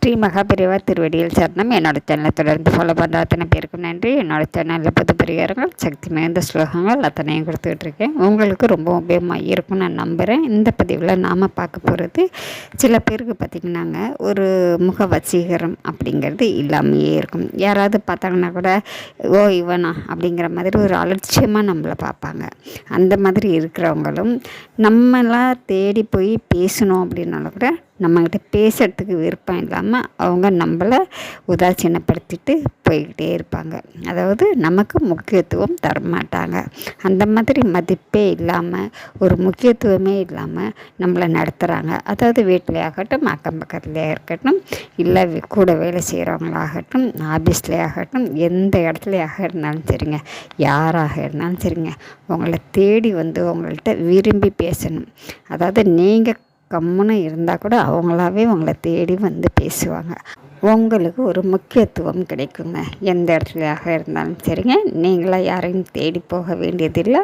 ஸ்ரீ மகாபெரிவா திருவடியில் சரணம். என்னோட சேனலை தொடர்ந்து ஃபாலோ பண்ணுற அத்தனை பேருக்கும் நன்றி. என்னோட சேனலில் புது பரிகாரங்கள், சக்தி மிகுந்த ஸ்லோகங்கள் அத்தனையும் கொடுத்துக்கிட்டு இருக்கேன். உங்களுக்கு ரொம்ப உபயோகமாக இருக்கும்னு நான் நம்புகிறேன். இந்த பதிவில் நாம் பார்க்க போகிறது, சில பேருக்கு பார்த்திங்கன்னாங்க ஒரு முக வசீகரம் அப்படிங்கிறது இல்லாமையே இருக்கும். யாராவது பார்த்தாங்கன்னா கூட ஓ இவனா அப்படிங்கிற மாதிரி ஒரு அலட்சியமாக நம்மளை பார்ப்பாங்க. அந்த மாதிரி இருக்கிறவங்களும் நம்மளாம் தேடி போய் பேசணும் அப்படின்னாலும் கூட நம்மக்கிட்ட பேசுகிறதுக்கு விருப்பம் இல்லாமல் அவங்க நம்மளை உதாசீனப்படுத்திட்டு போய்கிட்டே இருப்பாங்க. அதாவது நமக்கு முக்கியத்துவம் தரமாட்டாங்க. அந்த மாதிரி மதிப்பே இல்லாமல், ஒரு முக்கியத்துவமே இல்லாமல் நம்மளை நடத்துகிறாங்க. அதாவது வீட்டிலையாகட்டும், அக்கம் பக்கத்துலேயே இருக்கட்டும், இல்லை கூட வேலை செய்கிறவங்களாகட்டும், ஆஃபீஸ்லேயே ஆகட்டும், எந்த இடத்துலையாக இருந்தாலும் சரிங்க, யாராக இருந்தாலும் சரிங்க, உங்களை தேடி வந்து உங்கள்கிட்ட விரும்பி பேசணும். அதாவது நீங்கள் கம்முன்னு இருந்தால் கூட அவங்களாவே உங்களை தேடி வந்து பேசுவாங்க. உங்களுக்கு ஒரு முக்கியத்துவம் கிடைக்குங்க. எந்த இடத்துலையாக இருந்தாலும் சரிங்க, நீங்களாக யாரையும் தேடி போக வேண்டியதில்லை.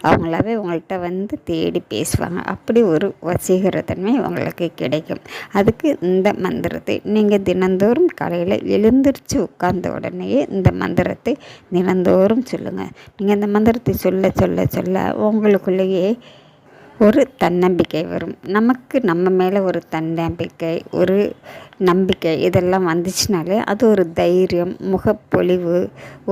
அவங்களாவே உங்கள்கிட்ட வந்து தேடி பேசுவாங்க. அப்படி ஒரு வசீகரத்தன்மை உங்களுக்கு கிடைக்கும். அதுக்கு இந்த மந்திரத்தை நீங்கள் தினந்தோறும் காலையில் எழுந்திரிச்சு உட்கார்ந்த உடனேயே இந்த மந்திரத்தை தினந்தோறும் சொல்லுங்கள். நீங்கள் இந்த மந்திரத்தை சொல்ல சொல்ல சொல்ல உங்களுக்குள்ளேயே ஒரு தன்னம்பிக்கை வரும். நமக்கு நம்ம மேலே ஒரு தன்னம்பிக்கை, ஒரு நம்பிக்கை இதெல்லாம் வந்துச்சுனாலே அது ஒரு தைரியம், முகப்பொலிவு,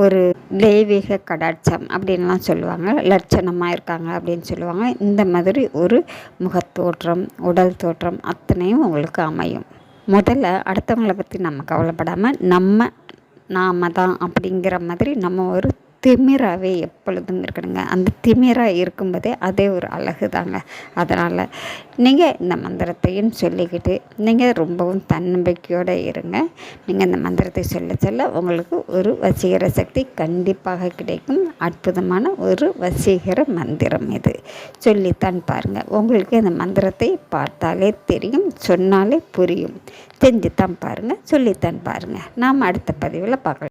ஒரு தெய்வீக கடாட்சம் அப்படின்லாம் சொல்லுவாங்க. லட்சணமாக இருக்காங்க அப்படின்னு சொல்லுவாங்க. இந்த மாதிரி ஒரு முகத்தோற்றம், உடல் தோற்றம் அத்தனையும் உங்களுக்கு அமையும். முதல்ல அடுத்தவங்களை பற்றி நம்ம கவலைப்படாமல் நாம தான் அப்படிங்கிற மாதிரி நம்ம ஒரு திமிராகவே எப்பொழுதும் இருக்கணுங்க. அந்த திமிராக இருக்கும்போதே அதே ஒரு அழகு தாங்க. அதனால் நீங்கள் இந்த மந்திரத்தையும் சொல்லிக்கிட்டு நீங்கள் ரொம்பவும் தன்னம்பிக்கையோடு இருங்க. நீங்கள் இந்த மந்திரத்தை சொல்ல சொல்ல உங்களுக்கு ஒரு வசீகர சக்தி கண்டிப்பாக கிடைக்கும். அற்புதமான ஒரு வசீகர மந்திரம் இது. சொல்லித்தான் பாருங்கள். உங்களுக்கு இந்த மந்திரத்தை பார்த்தாலே தெரியும், சொன்னாலே புரியும். செஞ்சுத்தான் பாருங்கள், சொல்லித்தான் பாருங்கள். நாம் அடுத்த பதிவில் பார்க்கலாம்.